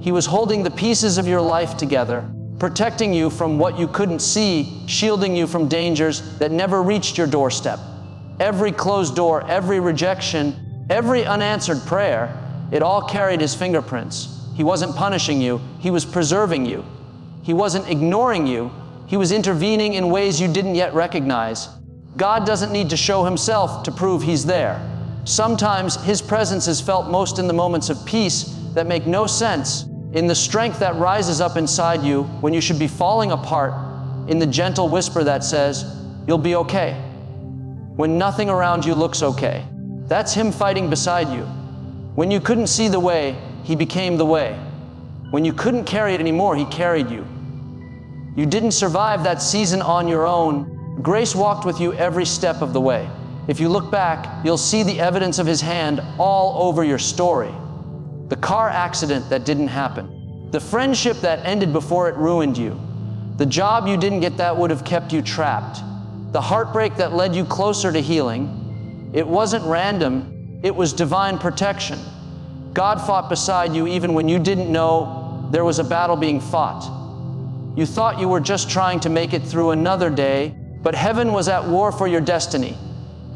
He was holding the pieces of your life together, protecting you from what you couldn't see, shielding you from dangers that never reached your doorstep. Every closed door, every rejection, every unanswered prayer, it all carried His fingerprints. He wasn't punishing you. He was preserving you. He wasn't ignoring you. He was intervening in ways you didn't yet recognize. God doesn't need to show Himself to prove He's there. Sometimes His presence is felt most in the moments of peace that make no sense, in the strength that rises up inside you when you should be falling apart, in the gentle whisper that says, you'll be okay, when nothing around you looks okay. That's Him fighting beside you. When you couldn't see the way, He became the way. When you couldn't carry it anymore, He carried you. You didn't survive that season on your own. Grace walked with you every step of the way. If you look back, you'll see the evidence of His hand all over your story. The car accident that didn't happen. The friendship that ended before it ruined you. The job you didn't get that would have kept you trapped. The heartbreak that led you closer to healing. It wasn't random. It was divine protection. God fought beside you even when you didn't know there was a battle being fought. You thought you were just trying to make it through another day, but heaven was at war for your destiny.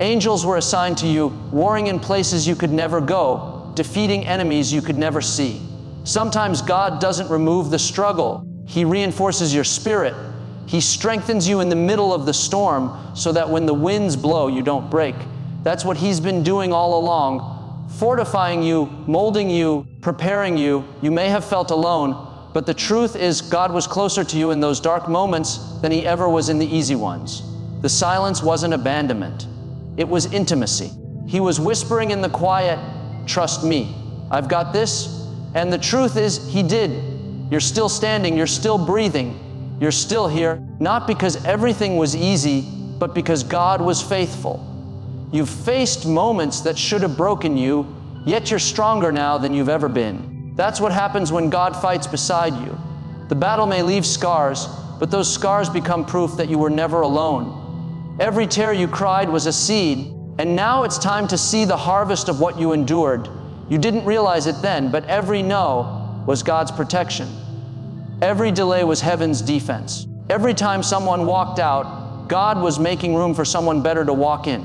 Angels were assigned to you, warring in places you could never go, defeating enemies you could never see. Sometimes God doesn't remove the struggle. He reinforces your spirit. He strengthens you in the middle of the storm so that when the winds blow, you don't break. That's what He's been doing all along, fortifying you, molding you, preparing you. You may have felt alone, but the truth is God was closer to you in those dark moments than He ever was in the easy ones. The silence wasn't abandonment. It was intimacy. He was whispering in the quiet, "Trust me. I've got this." And the truth is, He did. You're still standing. You're still breathing. You're still here, not because everything was easy, but because God was faithful. You've faced moments that should have broken you, yet you're stronger now than you've ever been. That's what happens when God fights beside you. The battle may leave scars, but those scars become proof that you were never alone. Every tear you cried was a seed, and now it's time to see the harvest of what you endured. You didn't realize it then, but every no was God's protection. Every delay was heaven's defense. Every time someone walked out, God was making room for someone better to walk in.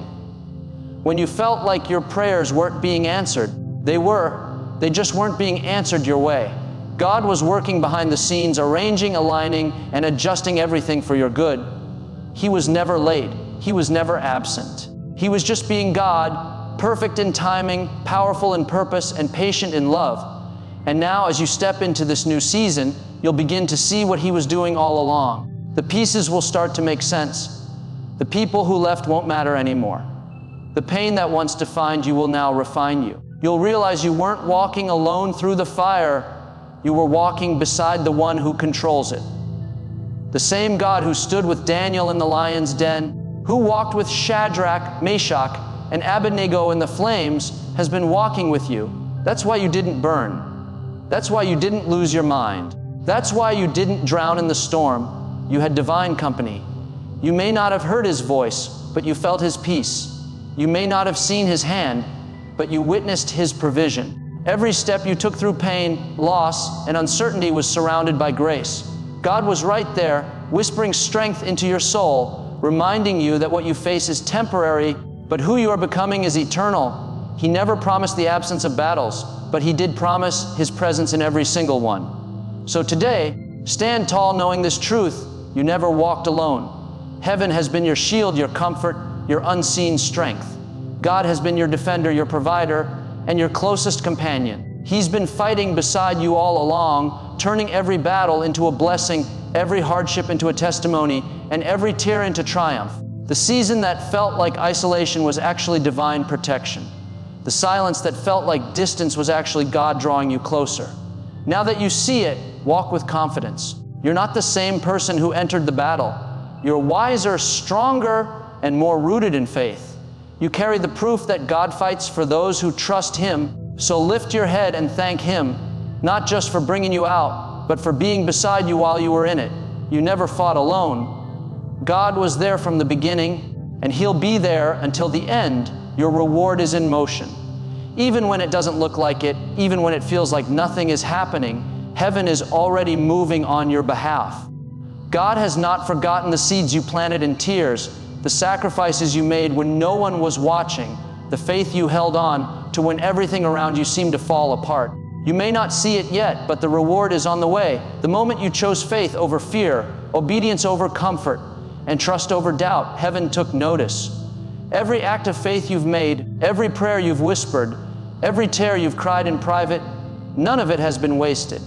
When you felt like your prayers weren't being answered, they were. They just weren't being answered your way. God was working behind the scenes, arranging, aligning, and adjusting everything for your good. He was never late. He was never absent. He was just being God, perfect in timing, powerful in purpose, and patient in love. And now, as you step into this new season, you'll begin to see what He was doing all along. The pieces will start to make sense. The people who left won't matter anymore. The pain that once defined you will now refine you. You'll realize you weren't walking alone through the fire. You were walking beside the one who controls it. The same God who stood with Daniel in the lion's den, who walked with Shadrach, Meshach, and Abednego in the flames, has been walking with you. That's why you didn't burn. That's why you didn't lose your mind. That's why you didn't drown in the storm. You had divine company. You may not have heard His voice, but you felt His peace. You may not have seen His hand, but you witnessed His provision. Every step you took through pain, loss, and uncertainty was surrounded by grace. God was right there, whispering strength into your soul, reminding you that what you face is temporary, but who you are becoming is eternal. He never promised the absence of battles, but He did promise His presence in every single one. So today, stand tall knowing this truth: you never walked alone. Heaven has been your shield, your comfort, your unseen strength. God has been your defender, your provider, and your closest companion. He's been fighting beside you all along, turning every battle into a blessing, every hardship into a testimony, and every tear into triumph. The season that felt like isolation was actually divine protection. The silence that felt like distance was actually God drawing you closer. Now that you see it, walk with confidence. You're not the same person who entered the battle. You're wiser, stronger, and more rooted in faith. You carry the proof that God fights for those who trust Him. So lift your head and thank Him, not just for bringing you out, but for being beside you while you were in it. You never fought alone. God was there from the beginning, and He'll be there until the end. Your reward is in motion. Even when it doesn't look like it, even when it feels like nothing is happening, heaven is already moving on your behalf. God has not forgotten the seeds you planted in tears, the sacrifices you made when no one was watching, the faith you held on to when everything around you seemed to fall apart. You may not see it yet, but the reward is on the way. The moment you chose faith over fear, obedience over comfort, and trust over doubt, heaven took notice. Every act of faith you've made, every prayer you've whispered, every tear you've cried in private, none of it has been wasted.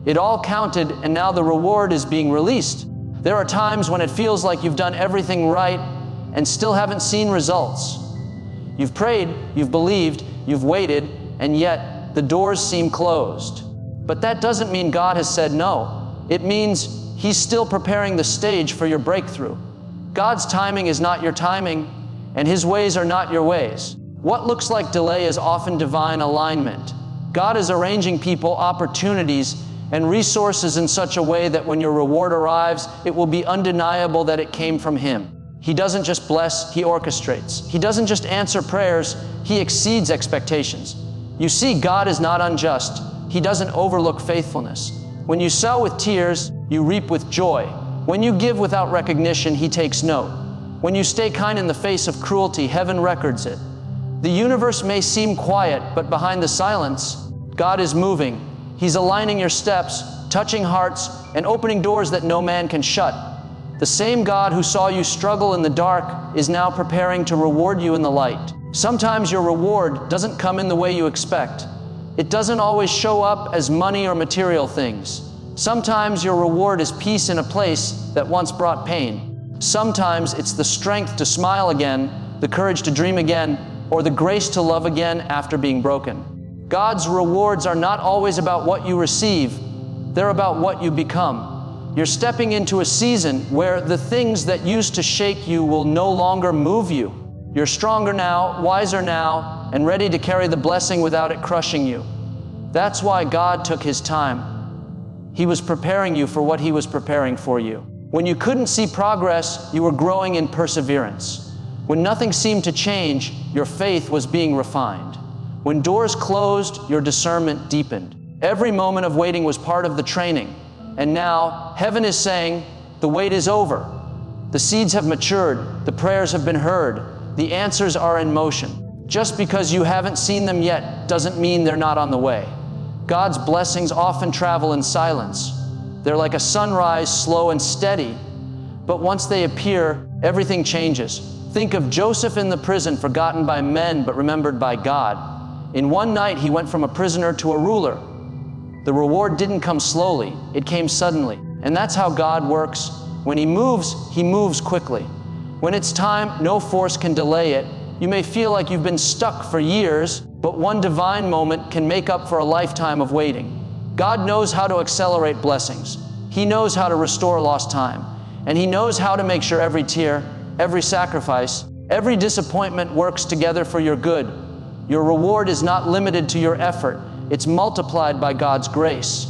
It all counted, and now the reward is being released. There are times when it feels like you've done everything right and still haven't seen results. You've prayed, you've believed, you've waited, and yet the doors seem closed. But that doesn't mean God has said no. It means He's still preparing the stage for your breakthrough. God's timing is not your timing, and His ways are not your ways. What looks like delay is often divine alignment. God is arranging people, opportunities, and resources in such a way that when your reward arrives, it will be undeniable that it came from Him. He doesn't just bless, He orchestrates. He doesn't just answer prayers, He exceeds expectations. You see, God is not unjust. He doesn't overlook faithfulness. When you sow with tears, you reap with joy. When you give without recognition, He takes note. When you stay kind in the face of cruelty, heaven records it. The universe may seem quiet, but behind the silence, God is moving. He's aligning your steps, touching hearts, and opening doors that no man can shut. The same God who saw you struggle in the dark is now preparing to reward you in the light. Sometimes your reward doesn't come in the way you expect. It doesn't always show up as money or material things. Sometimes your reward is peace in a place that once brought pain. Sometimes it's the strength to smile again, the courage to dream again, or the grace to love again after being broken. God's rewards are not always about what you receive. They're about what you become. You're stepping into a season where the things that used to shake you will no longer move you. You're stronger now, wiser now, and ready to carry the blessing without it crushing you. That's why God took His time. He was preparing you for what He was preparing for you. When you couldn't see progress, you were growing in perseverance. When nothing seemed to change, your faith was being refined. When doors closed, your discernment deepened. Every moment of waiting was part of the training. And now, heaven is saying, the wait is over. The seeds have matured. The prayers have been heard. The answers are in motion. Just because you haven't seen them yet doesn't mean they're not on the way. God's blessings often travel in silence. They're like a sunrise, slow and steady. But once they appear, everything changes. Think of Joseph in the prison, forgotten by men but remembered by God. In one night, he went from a prisoner to a ruler. The reward didn't come slowly, it came suddenly. And that's how God works. When He moves quickly. When it's time, no force can delay it. You may feel like you've been stuck for years, but one divine moment can make up for a lifetime of waiting. God knows how to accelerate blessings. He knows how to restore lost time. And He knows how to make sure every tear, every sacrifice, every disappointment works together for your good. Your reward is not limited to your effort. It's multiplied by God's grace.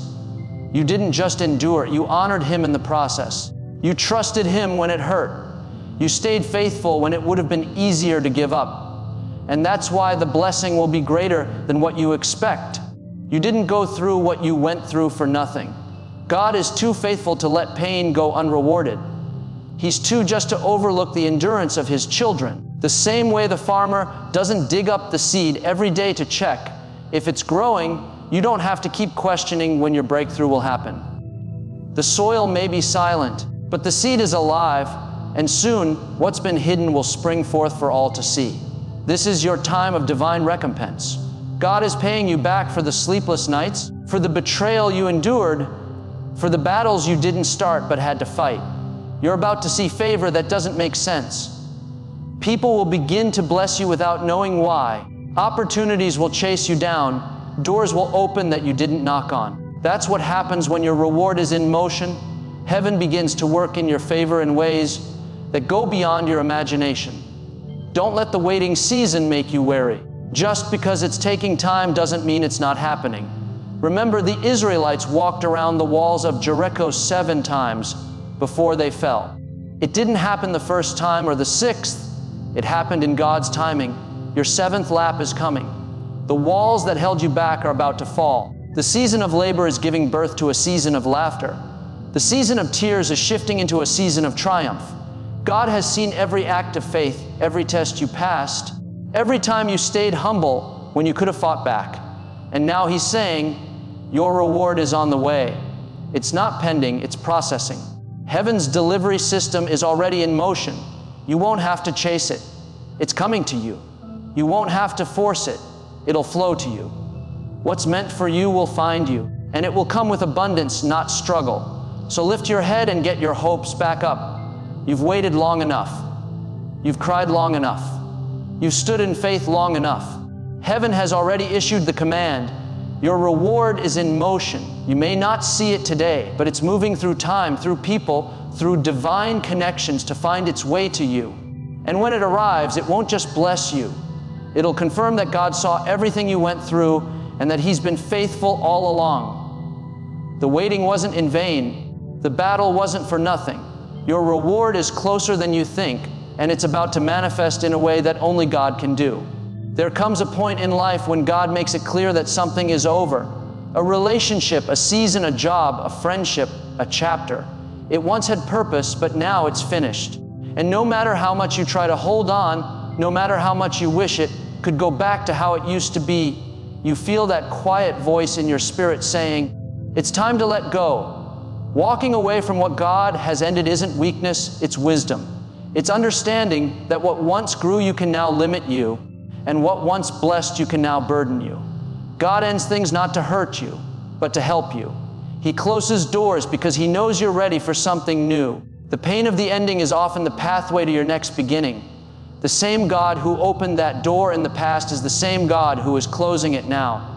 You didn't just endure, you honored Him in the process. You trusted Him when it hurt. You stayed faithful when it would have been easier to give up. And that's why the blessing will be greater than what you expect. You didn't go through what you went through for nothing. God is too faithful to let pain go unrewarded. He's too just to overlook the endurance of His children. The same way the farmer doesn't dig up the seed every day to check. If it's growing, you don't have to keep questioning when your breakthrough will happen. The soil may be silent, but the seed is alive, and soon what's been hidden will spring forth for all to see. This is your time of divine recompense. God is paying you back for the sleepless nights, for the betrayal you endured, for the battles you didn't start but had to fight. You're about to see favor that doesn't make sense. People will begin to bless you without knowing why. Opportunities will chase you down. Doors will open that you didn't knock on. That's what happens when your reward is in motion. Heaven begins to work in your favor in ways that go beyond your imagination. Don't let the waiting season make you wary. Just because it's taking time doesn't mean it's not happening. Remember, the Israelites walked around the walls of Jericho 7 times before they fell. It didn't happen the first time or the 6th. It happened in God's timing. Your 7th lap is coming. The walls that held you back are about to fall. The season of labor is giving birth to a season of laughter. The season of tears is shifting into a season of triumph. God has seen every act of faith, every test you passed, every time you stayed humble when you could have fought back. And now He's saying, your reward is on the way. It's not pending, it's processing. Heaven's delivery system is already in motion. You won't have to chase it. It's coming to you. You won't have to force it. It'll flow to you. What's meant for you will find you, and it will come with abundance, not struggle. So lift your head and get your hopes back up. You've waited long enough. You've cried long enough. You've stood in faith long enough. Heaven has already issued the command. Your reward is in motion. You may not see it today, but it's moving through time, through people, through divine connections to find its way to you. And when it arrives, it won't just bless you. It'll confirm that God saw everything you went through and that He's been faithful all along. The waiting wasn't in vain. The battle wasn't for nothing. Your reward is closer than you think. and it's about to manifest in a way that only God can do. There comes a point in life when God makes it clear that something is over. A relationship, a season, a job, a friendship, a chapter. It once had purpose, but now it's finished. And no matter how much you try to hold on, no matter how much you wish it could go back to how it used to be, you feel that quiet voice in your spirit saying, it's time to let go. Walking away from what God has ended isn't weakness, it's wisdom. It's understanding that what once grew you can now limit you, and what once blessed you can now burden you. God ends things not to hurt you, but to help you. He closes doors because He knows you're ready for something new. The pain of the ending is often the pathway to your next beginning. The same God who opened that door in the past is the same God who is closing it now.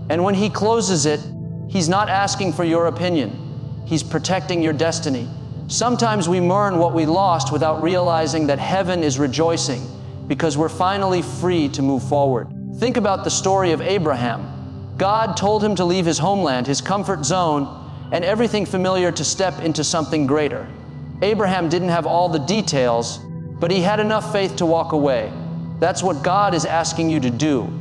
And when He closes it, He's not asking for your opinion. He's protecting your destiny. Sometimes we mourn what we lost without realizing that heaven is rejoicing because we're finally free to move forward. Think about the story of Abraham. God told him to leave his homeland, his comfort zone, and everything familiar to step into something greater. Abraham didn't have all the details, but he had enough faith to walk away. That's what God is asking you to do,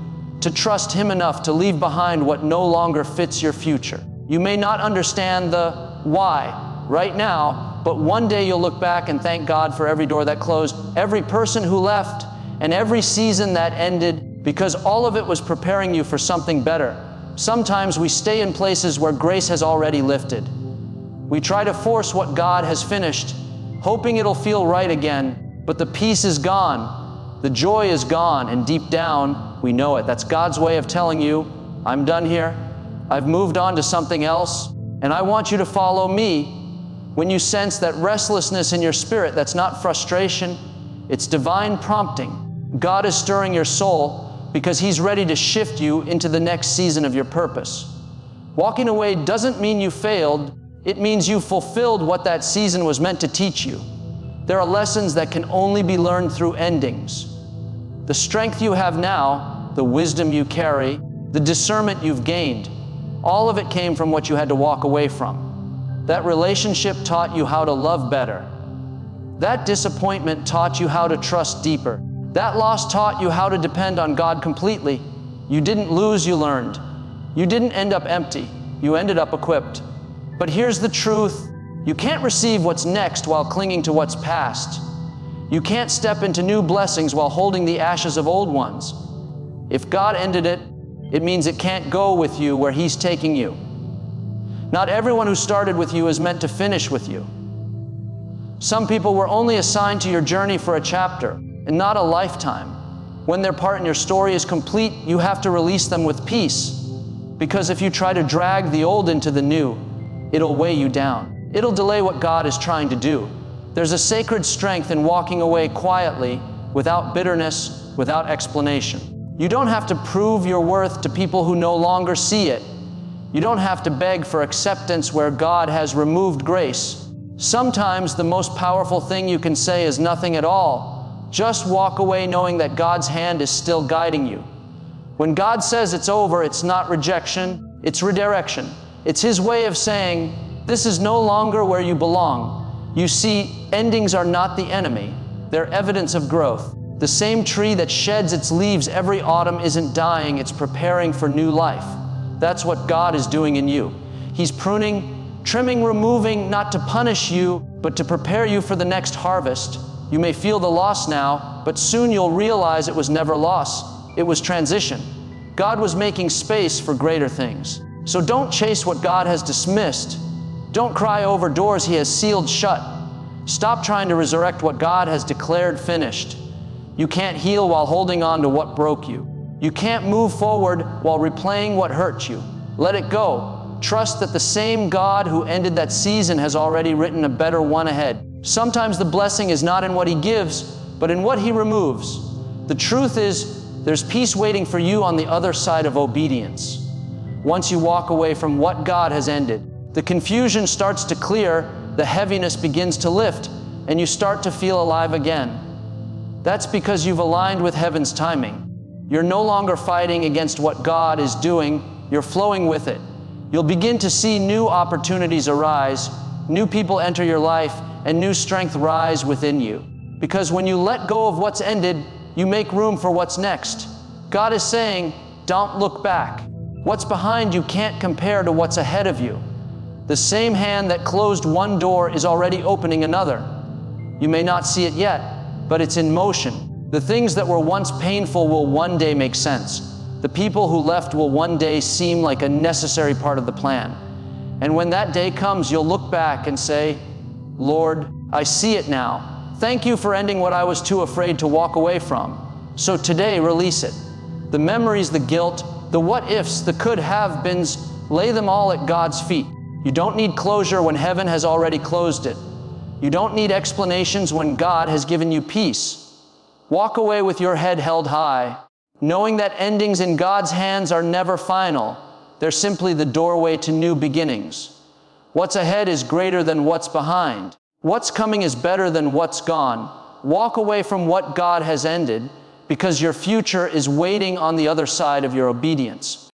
to trust Him enough to leave behind what no longer fits your future. You may not understand the why right now, but one day you'll look back and thank God for every door that closed, every person who left, and every season that ended, because all of it was preparing you for something better. Sometimes we stay in places where grace has already lifted. We try to force what God has finished, hoping it'll feel right again, but the peace is gone, the joy is gone, and deep down, we know it. That's God's way of telling you, I'm done here, I've moved on to something else, and I want you to follow me. When you sense that restlessness in your spirit, that's not frustration, it's divine prompting. God is stirring your soul because He's ready to shift you into the next season of your purpose. Walking away doesn't mean you failed, it means you fulfilled what that season was meant to teach you. There are lessons that can only be learned through endings. The strength you have now, the wisdom you carry, the discernment you've gained, all of it came from what you had to walk away from. That relationship taught you how to love better. That disappointment taught you how to trust deeper. That loss taught you how to depend on God completely. You didn't lose, you learned. You didn't end up empty, you ended up equipped. But here's the truth. You can't receive what's next while clinging to what's past. You can't step into new blessings while holding the ashes of old ones. If God ended it, it means it can't go with you where He's taking you. Not everyone who started with you is meant to finish with you. Some people were only assigned to your journey for a chapter and not a lifetime. When their part in your story is complete, you have to release them with peace. Because if you try to drag the old into the new, it'll weigh you down. It'll delay what God is trying to do. There's a sacred strength in walking away quietly, without bitterness, without explanation. You don't have to prove your worth to people who no longer see it. You don't have to beg for acceptance where God has removed grace. Sometimes the most powerful thing you can say is nothing at all. Just walk away knowing that God's hand is still guiding you. When God says it's over, it's not rejection, it's redirection. It's His way of saying, this is no longer where you belong. You see, endings are not the enemy. They're evidence of growth. The same tree that sheds its leaves every autumn isn't dying, it's preparing for new life. That's what God is doing in you. He's pruning, trimming, removing, not to punish you, but to prepare you for the next harvest. You may feel the loss now, but soon you'll realize it was never loss. It was transition. God was making space for greater things. So don't chase what God has dismissed. Don't cry over doors He has sealed shut. Stop trying to resurrect what God has declared finished. You can't heal while holding on to what broke you. You can't move forward while replaying what hurt you. Let it go. Trust that the same God who ended that season has already written a better one ahead. Sometimes the blessing is not in what He gives, but in what He removes. The truth is, there's peace waiting for you on the other side of obedience. Once you walk away from what God has ended, the confusion starts to clear, the heaviness begins to lift, and you start to feel alive again. That's because you've aligned with heaven's timing. You're no longer fighting against what God is doing, you're flowing with it. You'll begin to see new opportunities arise, new people enter your life, and new strength rise within you. Because when you let go of what's ended, you make room for what's next. God is saying, don't look back. What's behind you can't compare to what's ahead of you. The same hand that closed one door is already opening another. You may not see it yet, but it's in motion. The things that were once painful will one day make sense. The people who left will one day seem like a necessary part of the plan. And when that day comes, you'll look back and say, Lord, I see it now. Thank you for ending what I was too afraid to walk away from. So today, release it. The memories, the guilt, the what-ifs, the could-have-beens, lay them all at God's feet. You don't need closure when heaven has already closed it. You don't need explanations when God has given you peace. Walk away with your head held high, knowing that endings in God's hands are never final. They're simply the doorway to new beginnings. What's ahead is greater than what's behind. What's coming is better than what's gone. Walk away from what God has ended, because your future is waiting on the other side of your obedience.